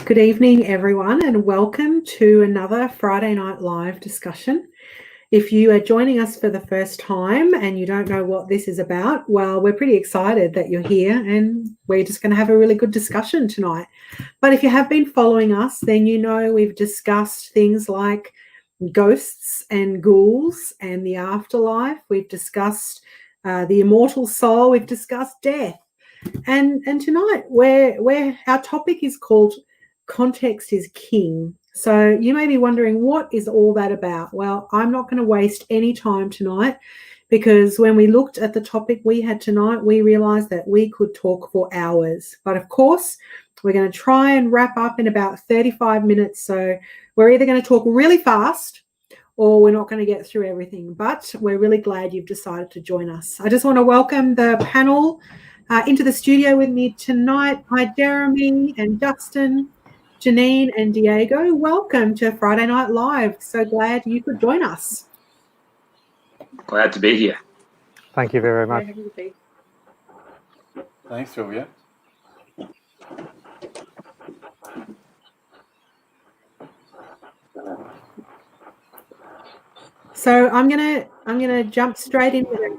Good evening, everyone, and welcome to another Friday Night Live discussion. If you are joining us for the first time and you don't know what this is about, well, we're pretty excited that you're here and we're just going to have a really good discussion tonight. But if you have been following us, then you know we've discussed things like ghosts and ghouls and the afterlife. We've discussed the immortal soul. We've discussed death. And tonight where our topic is called Context is King. So you may be wondering, what is all that about? Well, I'm not going to waste any time tonight, because when we looked at the topic we had tonight, we realized that we could talk for hours. But of course, we're going to try and wrap up in about 35 minutes. So we're either going to talk really fast or we're not going to get through everything. But we're really glad you've decided to join us. I just want to welcome the panel into the studio with me tonight. Hi, Jeremy and Justin, Janine and Diego. Welcome to Friday Night Live. So glad you could join us. Glad to be here. Thank you very much. Thanks, Sylvia. So I'm gonna jump straight into it.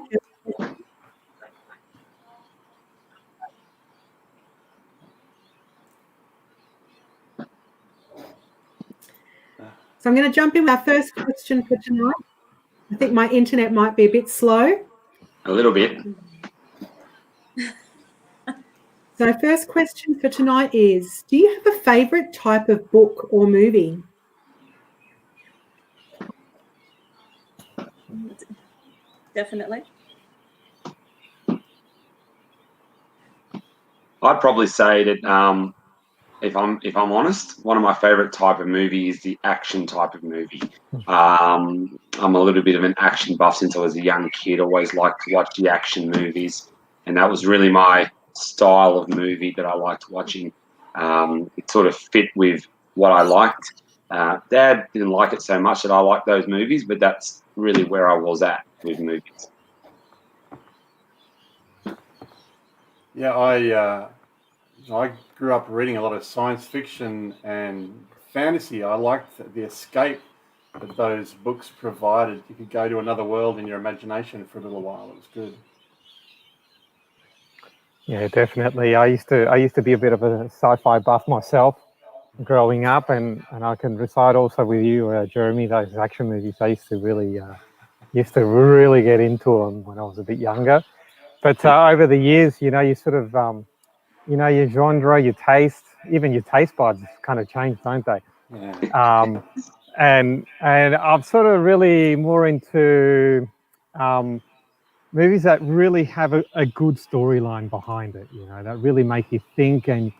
So I'm going to jump in with our first question for tonight. I think my internet might be a bit slow. A little bit. So first question for tonight is, do you have a favourite type of book or movie? Definitely. I'd probably say that if I'm honest, one of my favourite type of movie is the action type of movie. I'm a little bit of an action buff since I was a young kid. Always liked to watch the action movies, and that was really my style of movie that I liked watching. It sort of fit with what I liked. Dad didn't like it so much that I liked those movies, but that's really where I was at with movies. Yeah, I grew up reading a lot of science fiction and fantasy. I liked the escape that those books provided. You could go to another world in your imagination for a little while. It was good. Yeah, definitely. I used to be a bit of a sci-fi buff myself growing up, and I can recite also with you, Jeremy, those action movies. I used to really get into them when I was a bit younger. But over the years, you sort of your genre, your taste, even your taste buds kind of change, don't they? Yeah. And I'm sort of really more into movies that really have a good storyline behind it, that really make you think, and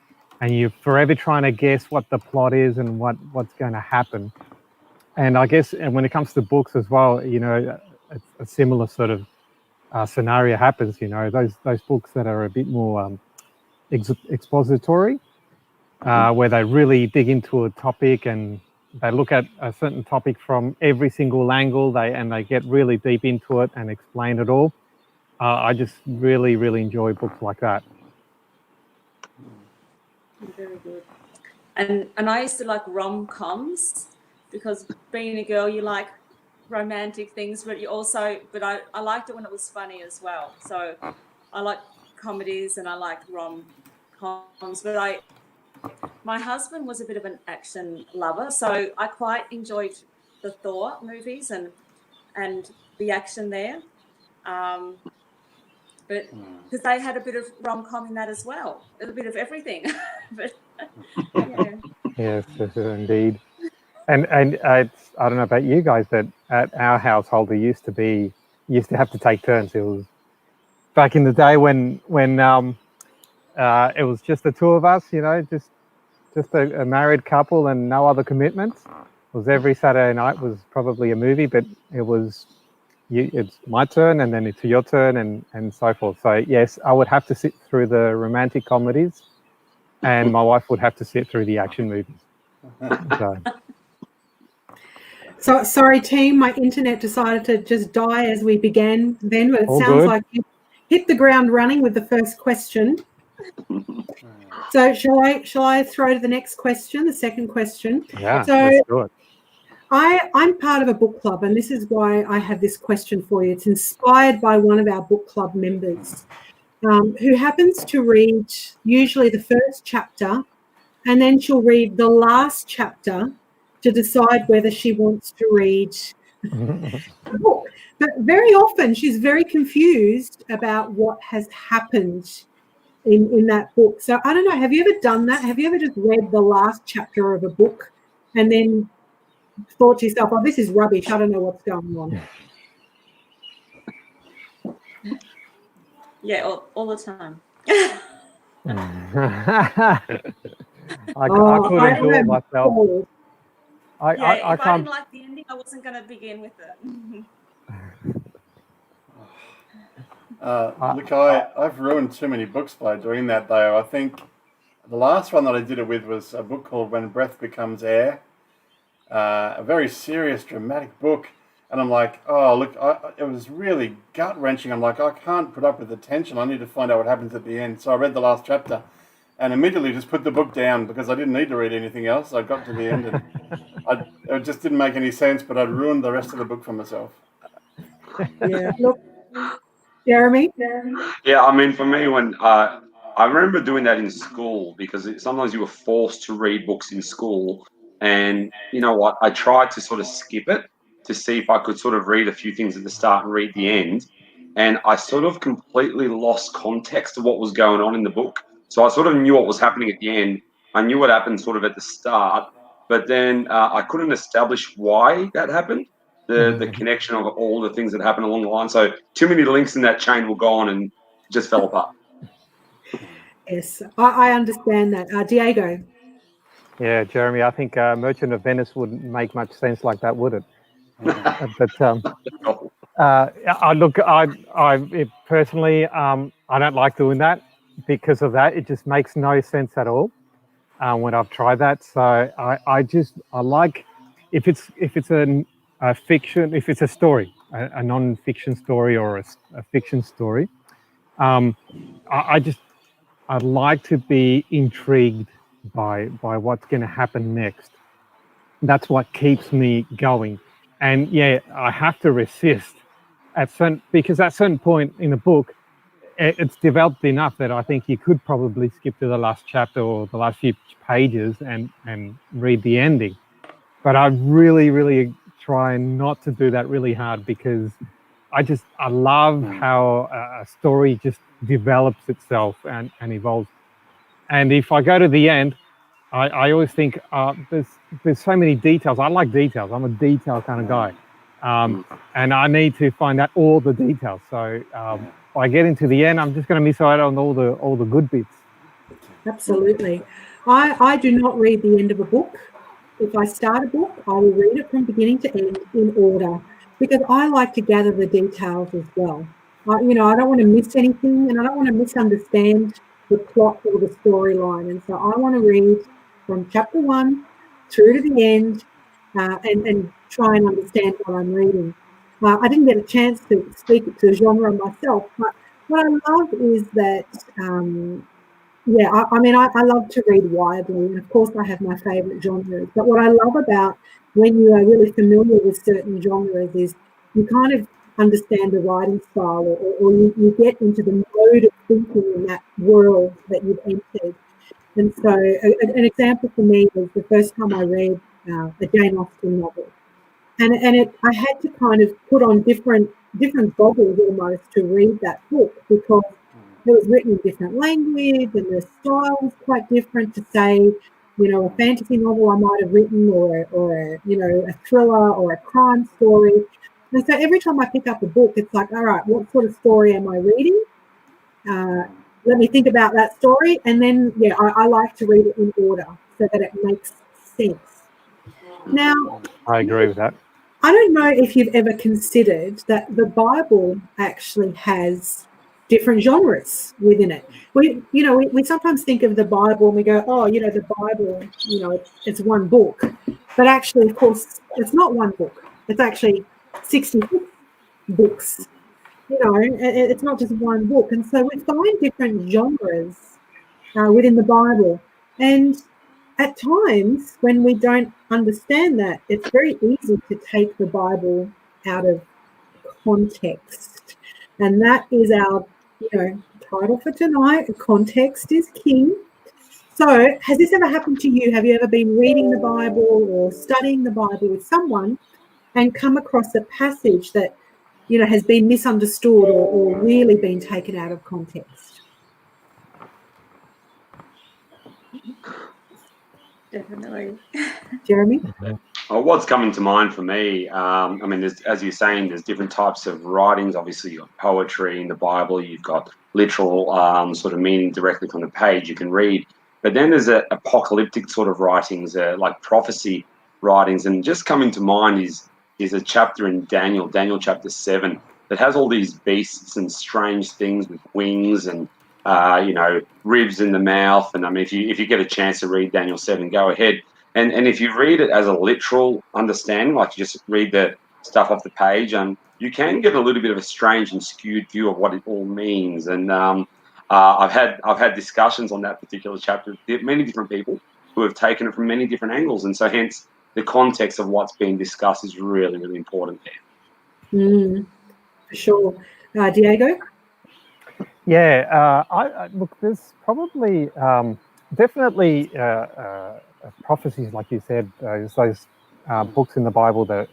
you're forever trying to guess what the plot is and what's going to happen. And I guess, and when it comes to books as well, a similar sort of scenario happens. Those books that are a bit more expository, where they really dig into a topic and they look at a certain topic from every single angle. They get really deep into it and explain it all. I just really, really enjoy books like that. Very good. And I used to like rom-coms, because being a girl, you like romantic things, but I liked it when it was funny as well. So I like comedies and I like rom-coms, but my husband was a bit of an action lover, so I quite enjoyed the Thor movies and the action there. But because they had a bit of rom-com in that as well, a bit of everything. But yeah. Yes, indeed. And I don't know about you guys, but at our household we used to have to take turns. It was back in the day when it was just the two of us, just a married couple and no other commitments. It was every Saturday night was probably a movie, but it was it's my turn and then it's your turn and so forth. So yes, I would have to sit through the romantic comedies, and my wife would have to sit through the action movies. So sorry, team, my internet decided to just die as we began then, but it All sounds good. like you hit the ground running with the first question. So shall I throw to the next question, the second question? Yeah, So let's do it. I'm part of a book club, and this is why I have this question for you. It's inspired by one of our book club members who happens to read usually the first chapter, and then she'll read the last chapter to decide whether she wants to read the book. But very often she's very confused about what has happened in that book. So I don't know, have you ever done that? Have you ever just read the last chapter of a book and then thought to yourself, oh, this is rubbish, I don't know what's going on? Yeah, all the time. I couldn't do it myself. Cool. Yeah, I if I can't. didn't like the ending, I wasn't going to begin with it. Look, I've ruined too many books by doing that, though. I think the last one that I did it with was a book called When Breath Becomes Air, a very serious, dramatic book. And I'm like, oh, look, it was really gut-wrenching. I'm like, I can't put up with the tension. I need to find out what happens at the end. So I read the last chapter and immediately just put the book down because I didn't need to read anything else. I got to the end and it just didn't make any sense, but I'd ruined the rest of the book for myself. Yeah, look, Jeremy? Yeah, I mean, for me, when I remember doing that in school because sometimes you were forced to read books in school, and you know what? I tried to sort of skip it to see if I could sort of read a few things at the start and read the end, and I sort of completely lost context of what was going on in the book. So I sort of knew what was happening at the end. I knew what happened sort of at the start, but then I couldn't establish why that happened. The connection of all the things that happened along the line. So too many links in that chain were gone and just fell apart. Yes, I understand that. Diego? Yeah, Jeremy, I think Merchant of Venice wouldn't make much sense like that, would it? But personally, I don't like doing that because of that. It just makes no sense at all when I've tried that. So I like if it's a fiction, if it's a story, a non-fiction story or a fiction story. I'd like to be intrigued by what's going to happen next. That's what keeps me going. And yeah, I have to resist because at a certain point in the book, it's developed enough that I think you could probably skip to the last chapter or the last few pages and read the ending. But I really, really try not to do that really hard because I love how a story just develops itself and evolves. And if I go to the end, I always think there's so many details. I like details. I'm a detail kind of guy. And I need to find out all the details. So if I get into the end, I'm just going to miss out on all the good bits. Absolutely. I do not read the end of a book. If I start a book, I will read it from beginning to end in order because I like to gather the details as well. I don't want to miss anything and I don't want to misunderstand the plot or the storyline. And so I want to read from chapter 1 through to the end and try and understand what I'm reading. I didn't get a chance to speak to genre myself, but what I love is that I love to read widely, and of course I have my favourite genres. But what I love about when you are really familiar with certain genres is you kind of understand the writing style or you get into the mode of thinking in that world that you've entered. And so an example for me was the first time I read a Jane Austen novel. And I had to kind of put on different goggles almost to read that book because it was written in different language and the style was quite different to say, a fantasy novel I might have written or a thriller or a crime story. And so every time I pick up a book, it's like, all right, what sort of story am I reading? Let me think about that story. And then, I like to read it in order so that it makes sense. Now, I agree with that. I don't know if you've ever considered that the Bible actually has different genres within it. We sometimes think of the Bible and we go, the Bible, it's one book. But actually, of course, it's not one book. It's actually 66 books. It's not just one book. And so we find different genres within the Bible. And at times, when we don't understand that, it's very easy to take the Bible out of context. And that is our, title for tonight. Context is king. So, has this ever happened to you? Have you ever been reading the Bible or studying the Bible with someone and come across a passage that, has been misunderstood or really been taken out of context? Definitely. Jeremy? What's coming to mind for me, as you're saying, there's different types of writings. Obviously, you've got poetry in the Bible. You've got literal sort of meaning directly from the page you can read. But then there's apocalyptic sort of writings, like prophecy writings. And just coming to mind is a chapter in Daniel chapter 7, that has all these beasts and strange things with wings and ribs in the mouth. And I mean, if you get a chance to read Daniel 7, go ahead. And if you read it as a literal understanding, like you just read the stuff off the page, you can get a little bit of a strange and skewed view of what it all means. And I've had discussions on that particular chapter with many different people who have taken it from many different angles, and so hence the context of what's being discussed is really, really important there. For sure. Diego? Yeah, I look, there's probably definitely prophecies, like you said, those books in the Bible that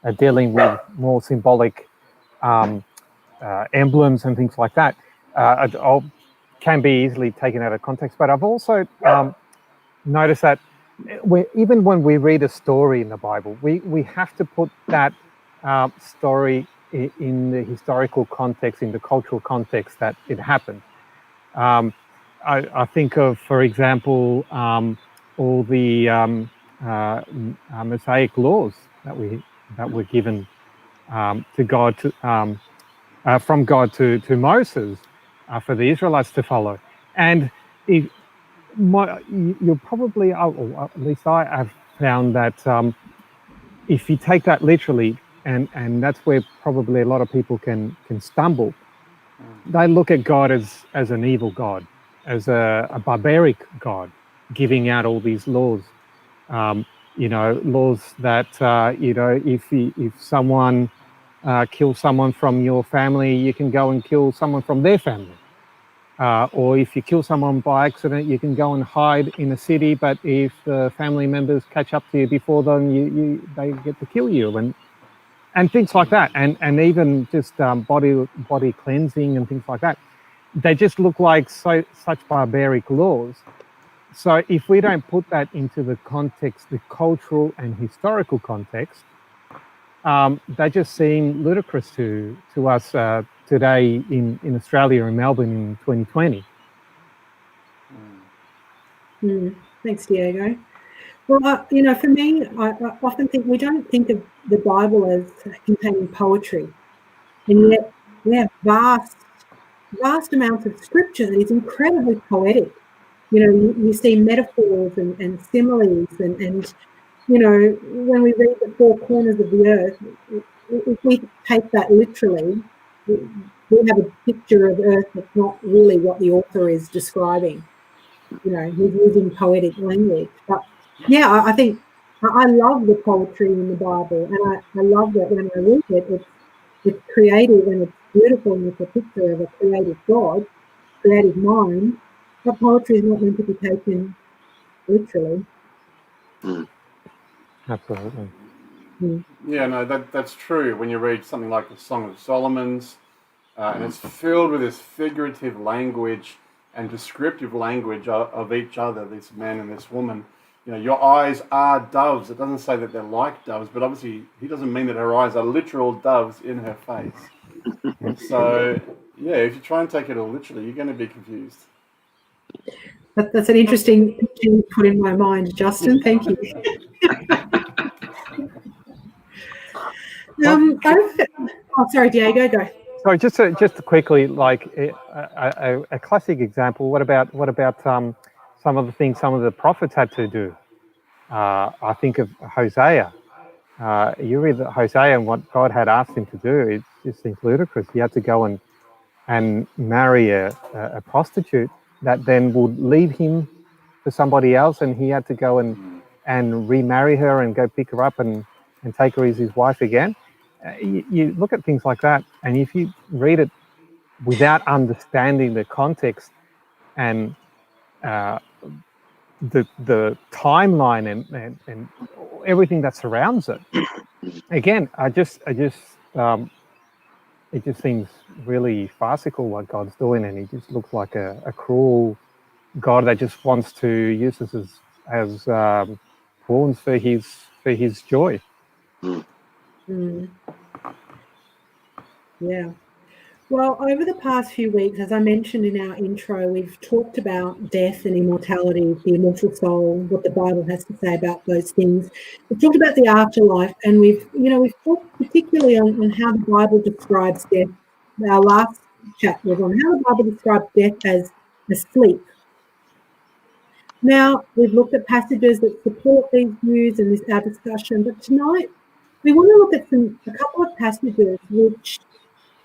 are dealing with more symbolic emblems and things like that, can be easily taken out of context. But I've also noticed that even when we read a story in the Bible, we have to put that story in the historical context, in the cultural context that it happened. I think of, for example, all the Mosaic laws that were given to God from God to Moses for the Israelites to follow. And you'll probably, or at least I have found that if you take that literally, and that's where probably a lot of people can stumble. They look at God as an evil God, as a barbaric God, giving out all these laws. Laws that if someone kills someone from your family, you can go and kill someone from their family. Or if you kill someone by accident, you can go and hide in a city. But if family members catch up to you before then, they get to kill you, and things like that, and even just body cleansing and things like that. They just look like such barbaric laws. So if we don't put that into the context, the cultural and historical context, they just seem ludicrous to us today in Australia and Melbourne in 2020. Thanks, Diego. Well, for me, I often think we don't think of the Bible as containing poetry, and yet we have vast amounts of scripture that is incredibly poetic. You see metaphors and similes, and when we read the four corners of the earth, if we take that literally, we have a picture of earth that's not really what the author is describing. He's using poetic language. But yeah, I think I love the poetry in the Bible, and I love that when I read it, it's creative and it's beautiful, and it's a picture of a creative God, creative mind. But poetry is not meant to be taken literally. Absolutely. Yeah, no, that's true. When you read something like the Song of Solomon's, and it's filled with this figurative language and descriptive language of each other, this man and this woman. Your eyes are doves. It doesn't say that they're like doves, but obviously he doesn't mean that her eyes are literal doves in her face. So, yeah, if you try and take it all literally, you're going to be confused. That's an interesting picture you put in my mind, Justin. Thank you. Sorry, Diego, go. Sorry, just to quickly, like a classic example. What about some of the things some of the prophets had to do? I think of Hosea. You read Hosea and what God had asked him to do. It just seems ludicrous. He had to go and marry a prostitute that then would leave him for somebody else, and he had to go and remarry her and go pick her up and take her as his wife again. You look at things like that, and if you read it without understanding the context and the timeline and everything that surrounds it, again, it just seems really farcical what God's doing, and he just looks like a cruel God that just wants to use us as pawns for his joy. Mm. Yeah. Well, over the past few weeks, as I mentioned in our intro, we've talked about death and immortality, the immortal soul, what the Bible has to say about those things. We've talked about the afterlife, and we've talked particularly on how the Bible describes death. Our last chat was on how the Bible describes death as sleep. Now, we've looked at passages that support these views in our discussion, but tonight we want to look at a couple of passages which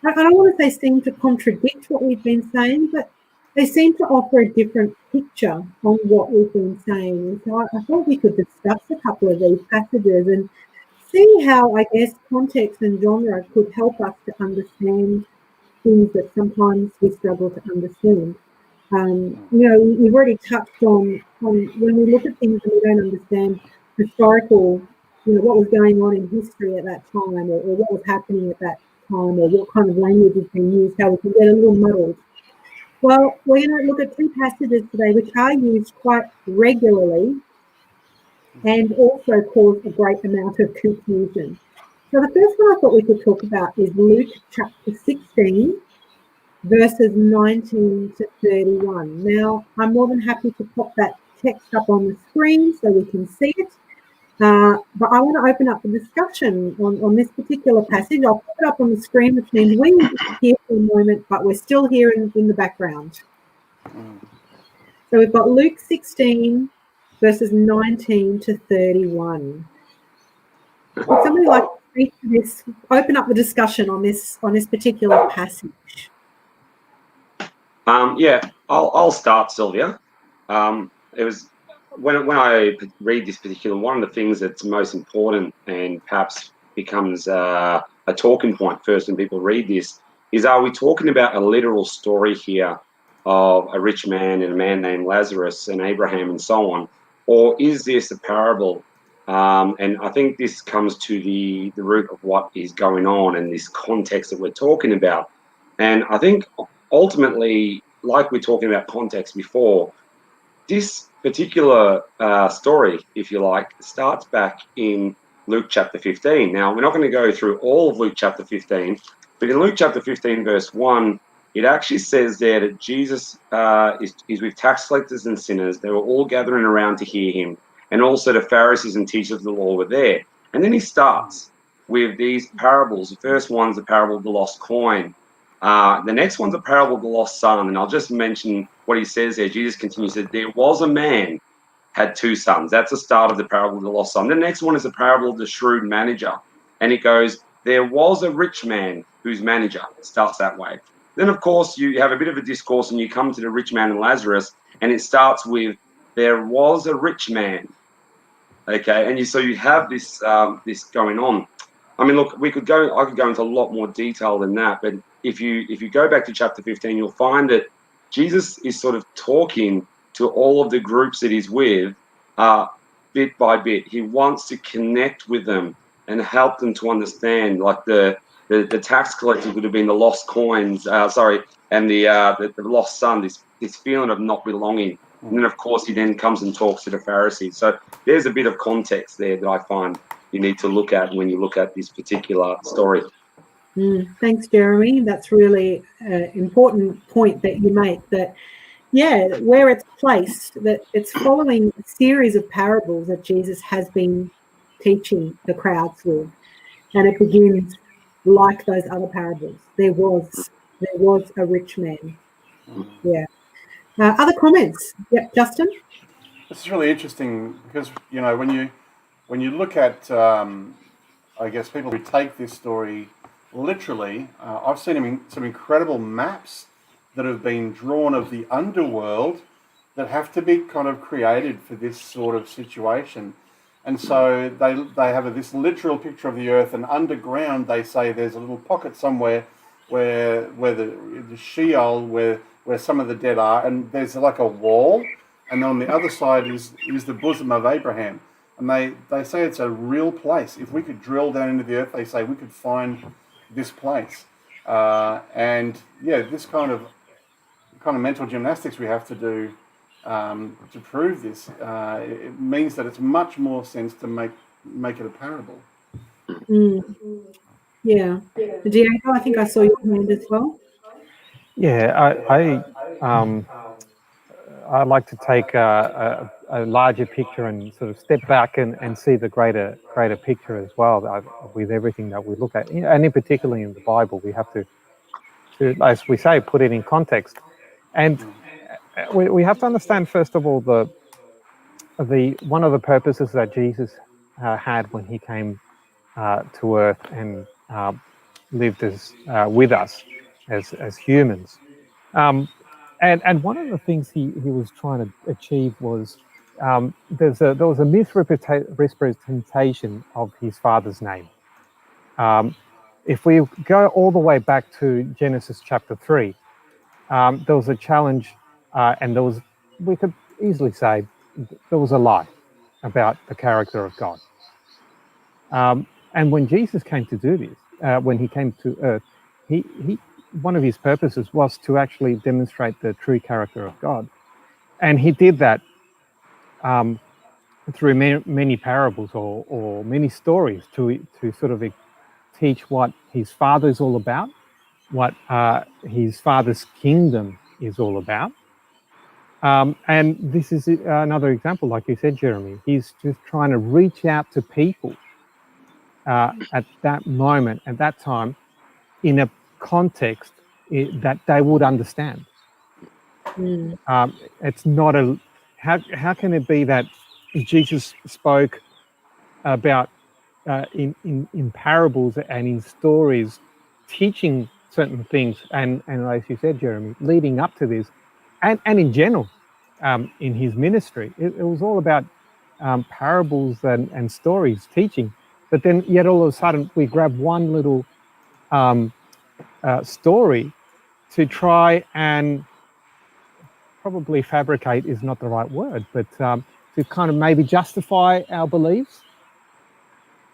I don't want to say seem to contradict what we've been saying, but they seem to offer a different picture on what we've been saying. And so I thought we could discuss a couple of these passages and see how, I guess, context and genre could help us to understand things that sometimes we struggle to understand. We've already touched on when we look at things and we don't understand historical, what was going on in history at that time, or what was happening at that time, or what kind of language is being used, how we can get a little muddled. Well, we're going to look at two passages today which are used quite regularly and also cause a great amount of confusion. So the first one I thought we could talk about is Luke chapter 16, verses 19 to 31. Now, I'm more than happy to pop that text up on the screen so we can see it. But I want to open up the discussion on this particular passage. I'll put it up on the screen, which means we need to hear for a moment, but we're still here in the background. So we've got Luke 16, verses 19 to 31. Would somebody like to speak to this, open up the discussion on this particular passage? I'll start, Sylvia. It was when I read this particular, one of the things that's most important and perhaps becomes a talking point first when people read this is, are we talking about a literal story here of a rich man and a man named Lazarus and Abraham and so on, or is this a parable? And I think this comes to the root of what is going on and this context that we're talking about. And I think ultimately, like we're talking about context before, this particular story, if you like, starts back in Luke chapter 15. Now, we're not going to go through all of Luke chapter 15, but in Luke chapter 15, verse 1, it actually says there that Jesus is with tax collectors and sinners. They were all gathering around to hear him, and also the Pharisees and teachers of the law were there. And then he starts with these parables. The first one's the parable of the lost coin. The next one's a parable of the lost son, and I'll just mention what he says there. Jesus continues that there was a man had two sons. That's the start of the parable of the lost son. The next one is the parable of the shrewd manager, and it goes, there was a rich man whose manager. It starts that way. Then, of course, you have a bit of a discourse, and you come to the rich man and Lazarus, and it starts with, there was a rich man. Okay, and so you have this this going on. I mean, look, I could go into a lot more detail than that, but if you go back to chapter 15, you'll find that Jesus is sort of talking to all of the groups that he's with, bit by bit. He wants to connect with them and help them to understand. Like the tax collectors would have been the lost coins, and the lost son. This feeling of not belonging. And then, of course, he then comes and talks to the Pharisees. So there's a bit of context there that I find you need to look at when you look at this particular story. Thanks, Jeremy. That's really an important point that you make, that, where it's placed, that it's following a series of parables that Jesus has been teaching the crowds with. And it begins like those other parables. There was a rich man. Yeah. Other comments? Yep, Justin? This is really interesting because, when you look at, I guess, people who take this story literally, I've seen some incredible maps that have been drawn of the underworld that have to be kind of created for this sort of situation. And so they have this literal picture of the earth, and underground they say there's a little pocket somewhere where the Sheol, where some of the dead are, and there's like a wall, and on the other side is the bosom of Abraham. And they say it's a real place. If we could drill down into the earth, they say we could find this place. And yeah, this kind of mental gymnastics we have to do to prove this. It means that it's much more sense to make it a parable. Yeah. Diego, I think I saw your hand as well. Yeah, I like to take a larger picture and sort of step back and see the greater picture as well with everything that we look at, and in particularly in the Bible, we have to, as we say, put it in context. And we have to understand, first of all, the one of the purposes that Jesus had when he came to earth and lived with us as humans. And one of the things he was trying to achieve was there was a misrepresentation of his father's name. If we go all the way back to Genesis chapter 3, there was a challenge, and we could easily say there was a lie about the character of God. And when Jesus came to do this, when he came to earth, he one of his purposes was to actually demonstrate the true character of God. And he did that through many parables or many stories to sort of teach what his father is all about, what his father's kingdom is all about. And this is another example, like you said, Jeremy. He's just trying to reach out to people at that moment, at that time, in a context that they would understand. It's not how can it be that Jesus spoke about in parables and in stories, teaching certain things, and as you said, Jeremy, leading up to this, and in general, in his ministry, it was all about parables and stories, teaching. But then, yet all of a sudden, we grab one little story to try and probably fabricate is not the right word, but to kind of maybe justify our beliefs,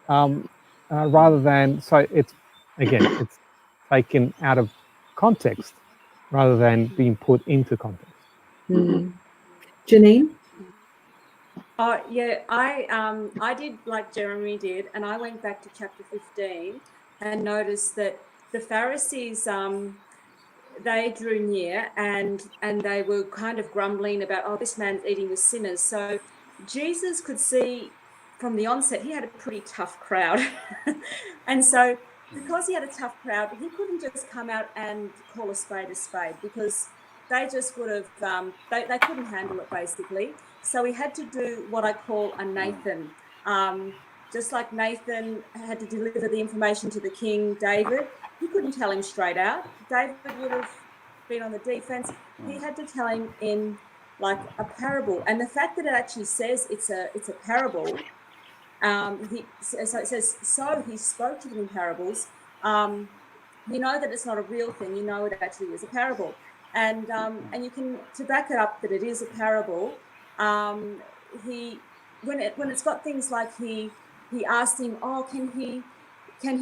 rather than, so it's taken out of context rather than being put into context. Janine? Yeah, I did like Jeremy did, and I went back to chapter 15 and noticed that the Pharisees, they drew near and they were kind of grumbling about, oh, this man's eating with sinners. So Jesus could see from the onset he had a pretty tough crowd. And so because he had a tough crowd, he couldn't just come out and call a spade, because they just would have, they couldn't handle it, basically. So he had to do what I call a Nathan. Just like Nathan had to deliver the information to the king, David, he couldn't tell him straight out. David would have been on the defense. He had to tell him in like a parable. And the fact that it actually says it's a parable, so it says, so he spoke to them in parables. You know that it's not a real thing. You know it actually is a parable. And you can, to back it up that it is a parable, when it's got things like he asked him, oh, can he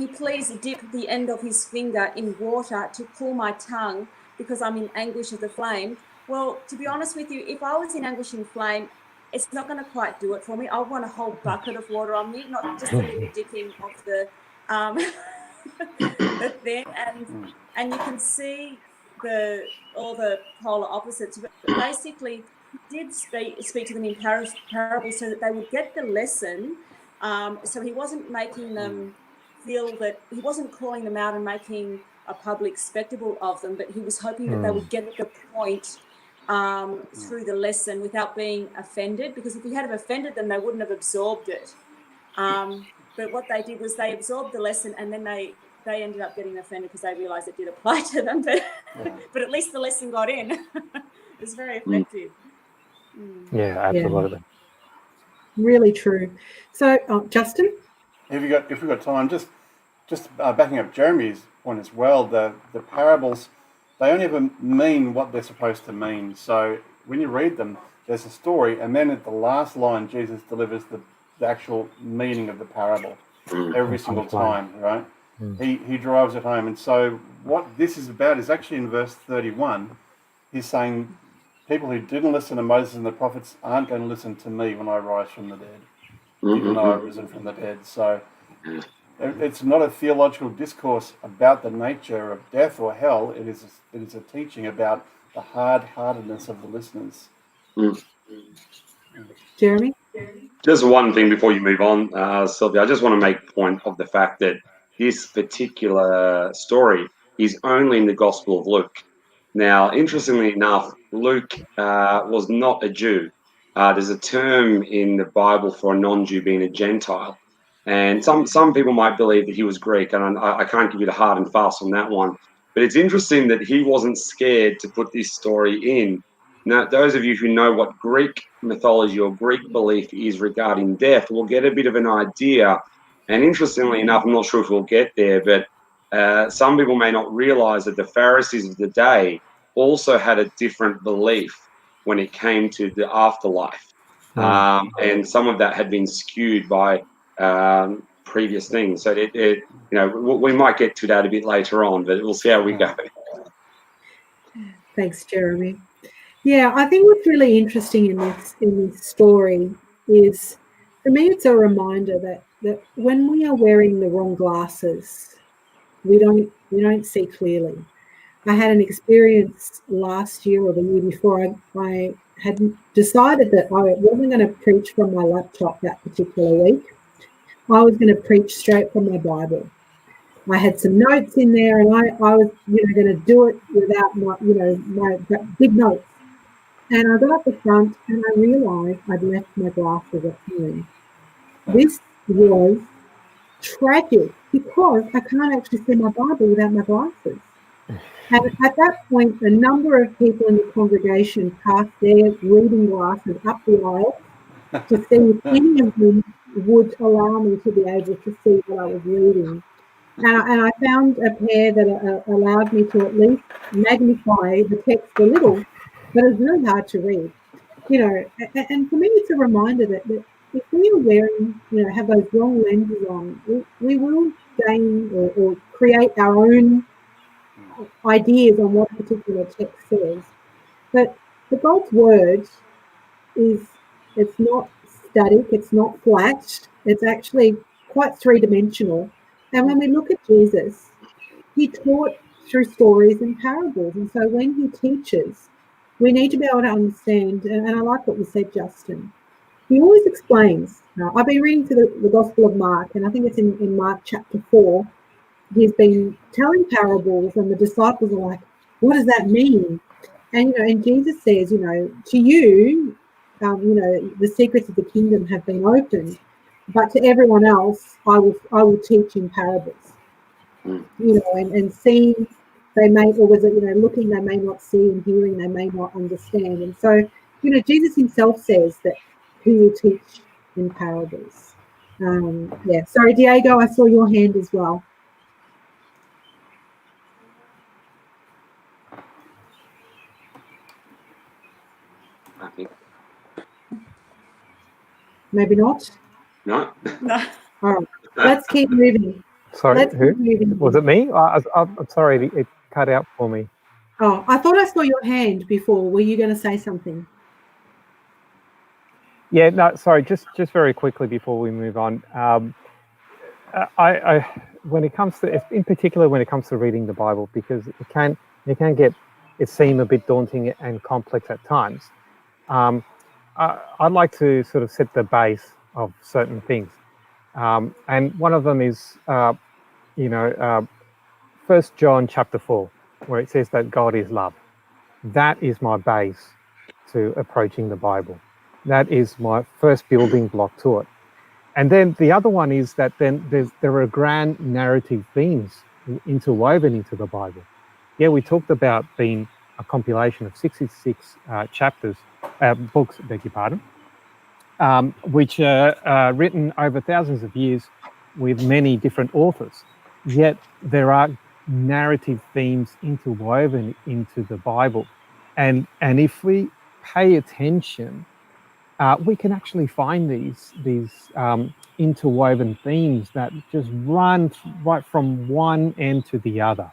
please dip the end of his finger in water to cool my tongue because I'm in anguish of the flame? Well, to be honest with you, if I was in anguish and flame, it's not going to quite do it for me. I want a whole bucket of water on me, not just a little dipping of the thing. And you can see all the polar opposites. But basically, he did speak to them in parables so that they would get the lesson. So he wasn't making them feel that, he wasn't calling them out and making a public spectacle of them, but he was hoping that they would get the point through the lesson without being offended, because if he had offended them, they wouldn't have absorbed it. But what they did was they absorbed the lesson, and then they they ended up getting offended because they realised it did apply to them. But Yeah. but at least the lesson got in. It's very effective. Yeah, absolutely. Really true. So, Justin? If we've got time, just backing up Jeremy's point as well, the parables, they only ever mean what they're supposed to mean. So when you read them, there's a story, and then at the last line, Jesus delivers the actual meaning of the parable every single time, right? He drives it home. And so what this is about is actually in verse 31, he's saying people who didn't listen to Moses and the prophets aren't going to listen to me when I rise from the dead, even though I've risen from the dead. So it's not a theological discourse about the nature of death or hell. It is a teaching about the hard-heartedness of the listeners. Jeremy? Just one thing before you move on, Sylvia. I just want to make point of the fact that this particular story is only in the Gospel of Luke. Now, interestingly enough, Luke was not a Jew. There's a term in the Bible for a non-Jew being a Gentile. And some people might believe that he was Greek, and I can't give you the hard and fast on that one. But it's interesting that he wasn't scared to put this story in. Now, those of you who know what Greek mythology or Greek belief is regarding death will get a bit of an idea. And interestingly enough, I'm not sure if we'll get there, but some people may not realize that the Pharisees of the day also had a different belief when it came to the afterlife. And some of that had been skewed by previous things. So we might get to that a bit later on, but we'll see how we go. Thanks, Jeremy. Yeah, I think what's really interesting in this story is, for me, it's a reminder that when we are wearing the wrong glasses, we don't see clearly. I had an experience last year or the year before. I had decided that I wasn't going to preach from my laptop that particular week. I was going to preach straight from my Bible. I had some notes in there, and I was going to do it without my big notes. And I got up the front and I realised I'd left my glasses at home. This was tragic because I can't actually see my Bible without my glasses. And at that point, a number of people in the congregation passed their reading glasses up the aisle to see if any of them would allow me to be able to see what I was reading. And I found a pair that allowed me to at least magnify the text a little, but it's really hard to read. And for me, it's a reminder that if we are wearing, have those wrong lenses on, we will gain or create our own ideas on what a particular text says. But God's word it's not static, it's not flat, it's actually quite three-dimensional. And when we look at Jesus, he taught through stories and parables. And so when he teaches, we need to be able to understand, and I like what you said, Justin. He always explains. I've been reading through the Gospel of Mark, and I think it's in Mark chapter 4. He's been telling parables, and the disciples are like, what does that mean? And and Jesus says, to you, the secrets of the kingdom have been opened, but to everyone else, I will teach in parables. And seeing they may, or was it, looking they may not see, and hearing they may not understand. And so, Jesus himself says that he will teach in parables. Sorry, Diego, I saw your hand as well. I think. Maybe not. No. All right, let's keep moving. Sorry, who? Was it me? I'm sorry, it cut out for me. Oh, I thought I saw your hand before. Were you going to say something? Yeah, no, sorry, just very quickly before we move on. I when it comes to, in particular, when it comes to reading the Bible, because it can seem a bit daunting and complex at times. I'd like to sort of set the base of certain things. And one of them is, 1 John chapter 4, where it says that God is love. That is my base to approaching the Bible. That is my first building block to it. And then the other one is that then there are grand narrative themes interwoven into the Bible. Yeah, we talked about being a compilation of 66 books, beg your pardon, which are written over thousands of years with many different authors. Yet there are narrative themes interwoven into the Bible. And if we pay attention, we can actually find these interwoven themes that just run right from one end to the other.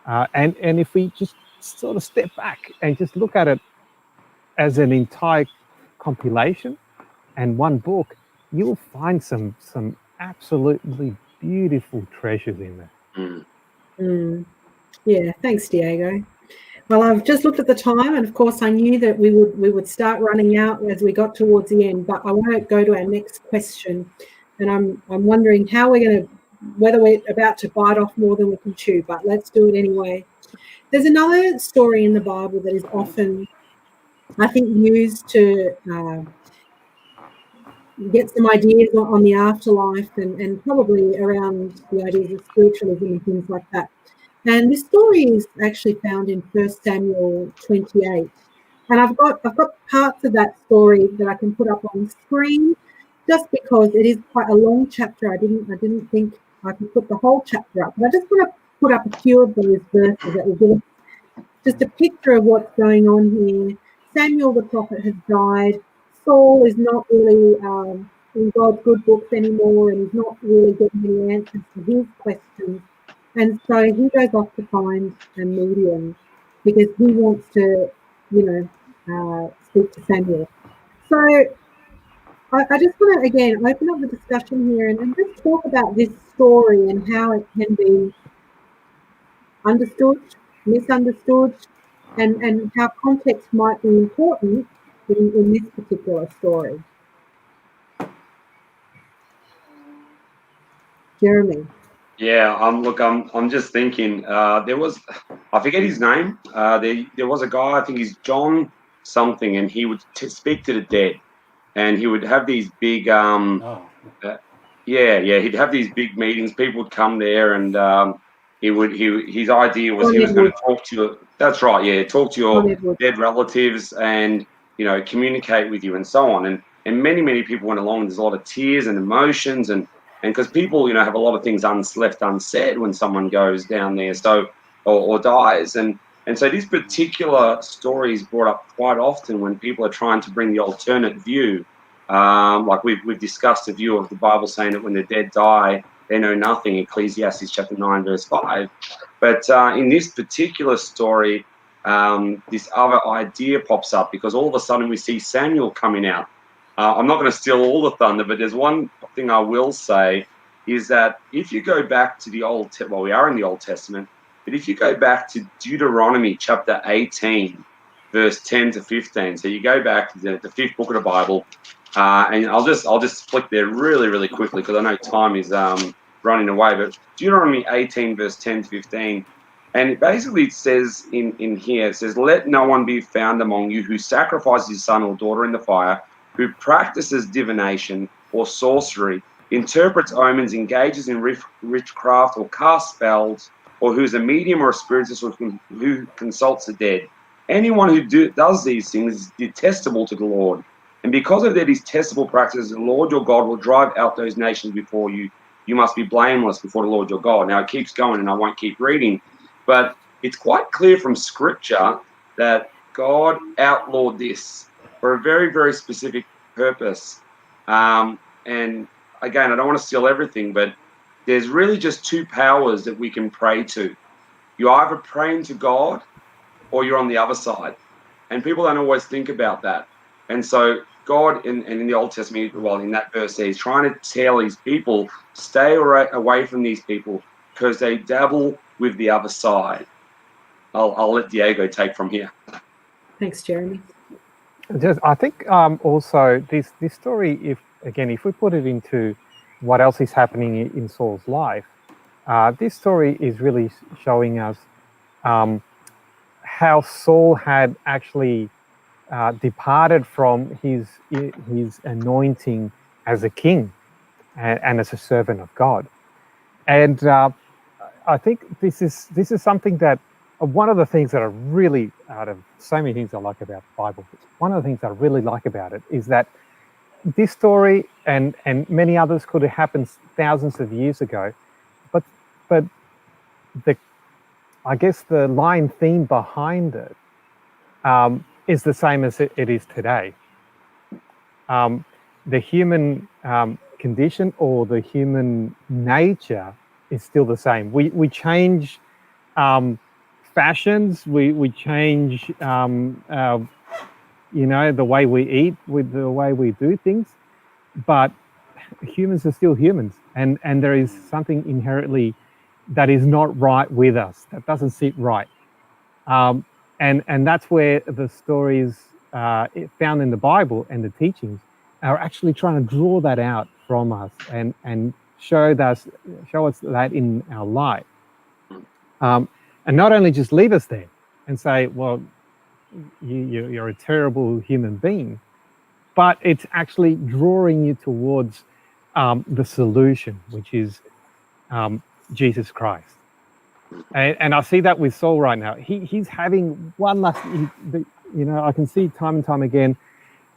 And if we just sort of step back and just look at it as an entire compilation and one book, you'll find some absolutely beautiful treasures in there. Yeah, thanks, Diego. Well, I've just looked at the time, and of course, I knew that we would start running out as we got towards the end. But I want to go to our next question, and I'm wondering how we're going to, whether we're about to bite off more than we can chew. But let's do it anyway. There's another story in the Bible that is often, I think, used to get some ideas on the afterlife and probably around the ideas of spiritualism and things like that. And this story is actually found in 1 Samuel 28. And I've got parts of that story that I can put up on the screen, just because it is quite a long chapter. I didn't think I could put the whole chapter up, but I just want to put up a few of those verses that will give us just a picture of what's going on here. Samuel the prophet has died. Saul is not really in God's good books anymore, and he's not really getting any answers to his questions. And so he goes off to find a medium because he wants to, speak to Samuel. So I just want to, again, open up the discussion here and just talk about this story and how it can be understood, misunderstood, and how context might be important in this particular story. Jeremy. Yeah, I'm just thinking. There was, I forget his name. There was a guy. I think he's John something, and he would speak to the dead, and he would have these big. He'd have these big meetings. People would come there, and his idea was he was going to talk to you. That's right. Yeah, talk to your dead relatives, and communicate with you, and so on. And many people went along. There's a lot of tears and emotions, and because people, have a lot of things left unsaid when someone goes down there, or dies, and so this particular story is brought up quite often when people are trying to bring the alternate view, like we've discussed the view of the Bible saying that when the dead die, they know nothing. Ecclesiastes chapter 9 verse 5. But in this particular story, this other idea pops up because all of a sudden we see Samuel coming out. I'm not going to steal all the thunder, but there's one thing I will say is that if you go back to the we are in the Old Testament, but if you go back to Deuteronomy chapter 18, verse 10 to 15, so you go back to the fifth book of the Bible, and I'll just flick there really quickly because I know time is running away, but Deuteronomy 18, verse 10 to 15, and it basically says in here, it says, "Let no one be found among you who sacrifices his son or daughter in the fire, who practices divination or sorcery, interprets omens, engages in witchcraft or casts spells, or who is a medium or a spiritist or who consults the dead. Anyone who does these things is detestable to the Lord. And because of their detestable practices, the Lord your God will drive out those nations before you. You must be blameless before the Lord your God." Now it keeps going and I won't keep reading, but it's quite clear from Scripture that God outlawed this for a very, very specific purpose. And again, I don't want to steal everything, but there's really just two powers that we can pray to. You're either praying to God or you're on the other side. And people don't always think about that. And so God, in the Old Testament, in that verse, he's trying to tell his people, stay away from these people because they dabble with the other side. I'll let Diego take from here. Thanks, Jeremy. I think also this story, if we put it into what else is happening in Saul's life, this story is really showing us how Saul had actually departed from his anointing as a king and as a servant of God. And I think this is something that one of the things that I really, out of so many things I like about the Bible, one of the things I really like about it is that this story and many others could have happened thousands of years ago, but the I guess the line theme behind it is the same as it is today. The human condition or the human nature is still the same. We change fashions, we change the way we eat, with the way we do things, but humans are still humans, and there is something inherently that is not right with us, that doesn't sit right. And that's where the stories found in the Bible and the teachings are actually trying to draw that out from us and show us that in our life. And not only just leave us there and say, well, you're a terrible human being, but it's actually drawing you towards the solution, which is Jesus Christ. And I see that with Saul right now. He's having one last, I can see time and time again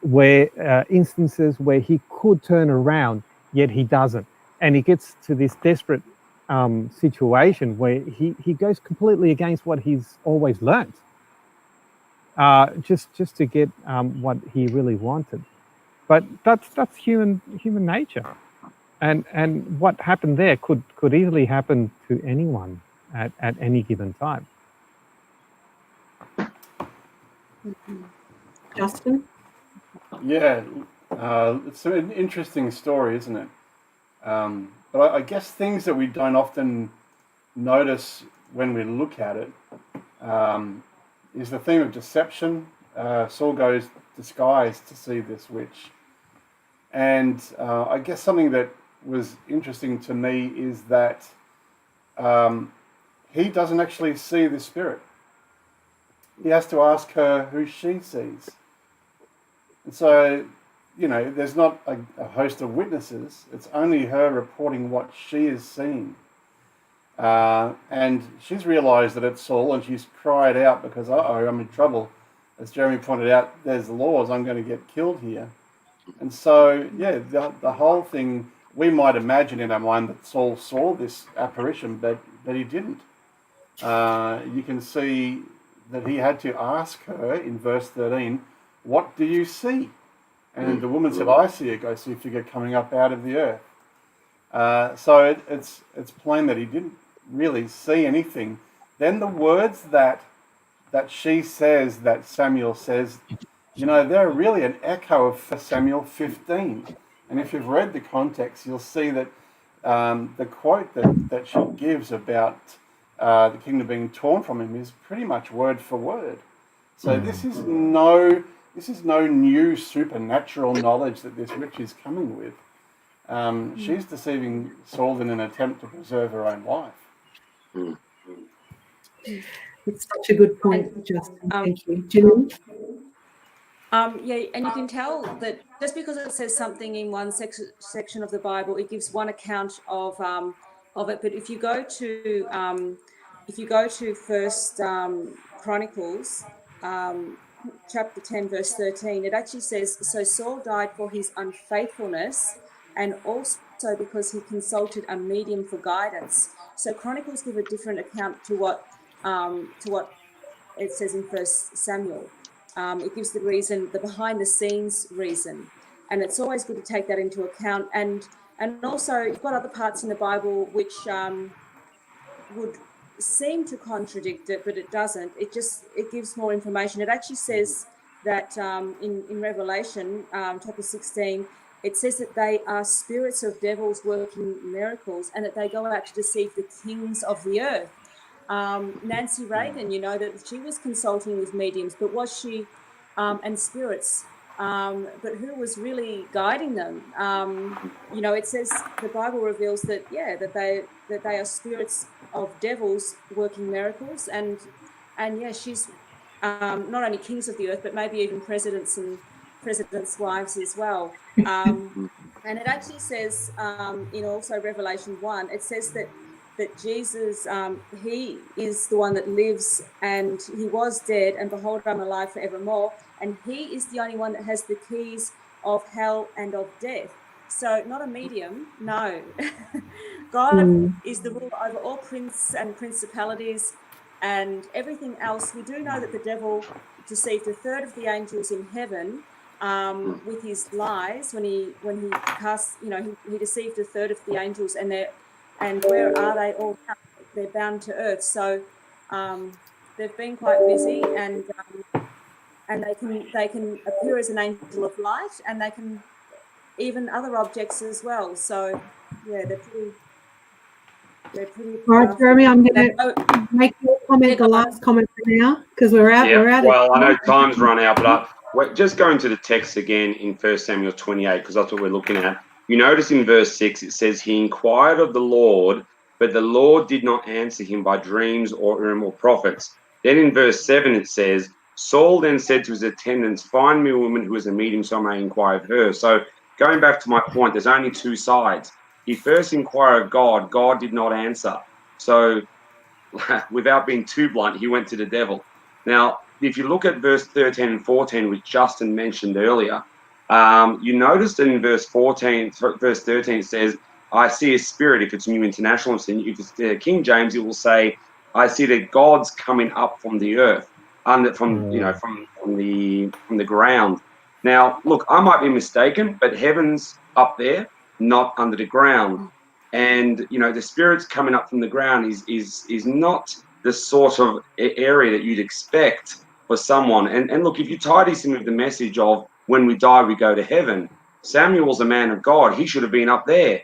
where instances where he could turn around, yet he doesn't. And he gets to this desperate situation where he goes completely against what he's always learned, just to get what he really wanted. But that's human nature. And what happened there could easily happen to anyone at any given time. Justin? Yeah, it's an interesting story, isn't it? But I guess things that we don't often notice when we look at it is the theme of deception. Saul goes disguised to see this witch. And I guess something that was interesting to me is that he doesn't actually see the spirit. He has to ask her who she sees. And so, there's not a host of witnesses. It's only her reporting what she is seeing. And she's realized that it's Saul, and she's cried out because, I'm in trouble. As Jeremy pointed out, there's laws, I'm going to get killed here. And so, the whole thing, we might imagine in our mind that Saul saw this apparition, but he didn't. You can see that he had to ask her in verse 13, what do you see? And the woman said, I see a ghostly figure coming up out of the earth. So it's plain that he didn't really see anything. Then the words that she says, that Samuel says, they're really an echo of 1 Samuel 15. And if you've read the context, you'll see that the quote that she gives about the kingdom being torn from him is pretty much word for word. So this is no new supernatural knowledge that this witch is coming with. She's deceiving Saul in an attempt to preserve her own life. It's such a good point, Justin. Thank you. Jillian? And you can tell that just because it says something in one section of the Bible, it gives one account of it. But if you go to First Chronicles, chapter 10, verse 13, it actually says, "So Saul died for his unfaithfulness, and also because he consulted a medium for guidance." So Chronicles give a different account to what it says in First Samuel. It gives the reason, the behind the scenes reason, and it's always good to take that into account. And also you've got other parts in the Bible which would seem to contradict it, but it doesn't. It gives more information. It actually says that in Revelation chapter 16, it says that they are spirits of devils working miracles, and that they go out to deceive the kings of the earth. Nancy Reagan, that she was consulting with mediums, but was she, and spirits, but who was really guiding them? It says, the Bible reveals that they are spirits of devils working miracles, and she's not only kings of the earth, but maybe even presidents and presidents' wives as well. And it actually says in also Revelation 1, it says that that Jesus, he is the one that lives, and he was dead, and behold, I'm alive forevermore. And he is the only one that has the keys of hell and of death. So not a medium, no. God is the ruler over all prince and principalities and everything else. We do know that the devil deceived a third of the angels in heaven with his lies when he cast, he deceived a third of the angels, and where are they all? They're bound to earth. So they've been quite busy, and they can appear as an angel of light, and they can even other objects as well. So yeah, they're pretty. All right, Jeremy, I'm going to make your comment the last comment for now, because we're out. Well, I know time's run out, but we're just going to the text again in 1 Samuel 28, because that's what we're looking at. You notice in verse 6, it says, he inquired of the Lord, but the Lord did not answer him by dreams or Urim or prophets. Then in verse 7, it says, Saul then said to his attendants, find me a woman who is a medium so I may inquire of her. So going back to my point, there's only two sides. He first inquired of God. God did not answer. So without being too blunt, he went to the devil. Now, if you look at verse 13 and 14, which Justin mentioned earlier, you notice that in verse 13, it says, I see a spirit. If it's New International, if it's King James, it will say, I see the gods coming up from the earth, from the ground. Now, look, I might be mistaken, but heaven's up there, not under the ground. And the spirits coming up from the ground is not the sort of area that you'd expect for someone. And look, if you tie this in with the message of when we die, we go to heaven, Samuel's a man of God. He should have been up there.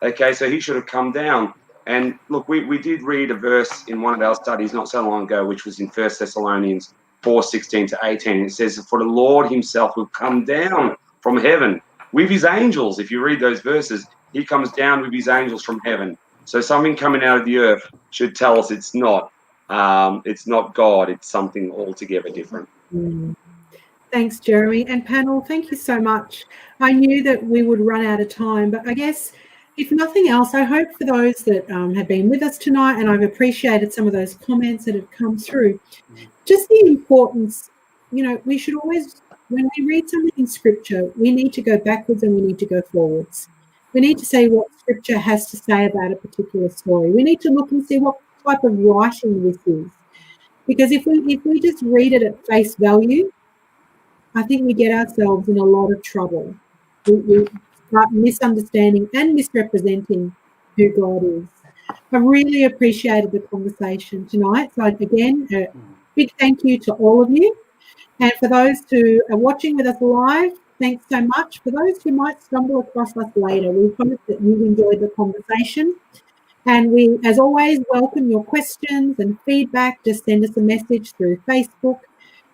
Okay, so he should have come down. And look, we did read a verse in one of our studies not so long ago, which was in 1 Thessalonians 4:16-18. It says, for the Lord himself will come down from heaven with his angels. If you read those verses, he comes down with his angels from heaven. So something coming out of the earth should tell us it's not God. It's something altogether different. Thanks, Jeremy. And panel, thank you so much. I knew that we would run out of time, but I guess if nothing else, I hope for those that have been with us tonight, and I've appreciated some of those comments that have come through, just the importance, we should always, when we read something in Scripture, we need to go backwards and we need to go forwards. We need to say what Scripture has to say about a particular story. We need to look and see what type of writing this is. Because if we just read it at face value, I think we get ourselves in a lot of trouble. We start misunderstanding and misrepresenting who God is. I really appreciated the conversation tonight. So again, a big thank you to all of you. And for those who are watching with us live, thanks so much. For those who might stumble across us later, we hope that you enjoyed the conversation. And we, as always, welcome your questions and feedback. Just send us a message through Facebook,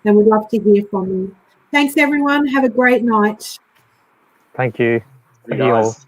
and we'd love to hear from you. Thanks, everyone. Have a great night. Thank you. You guys.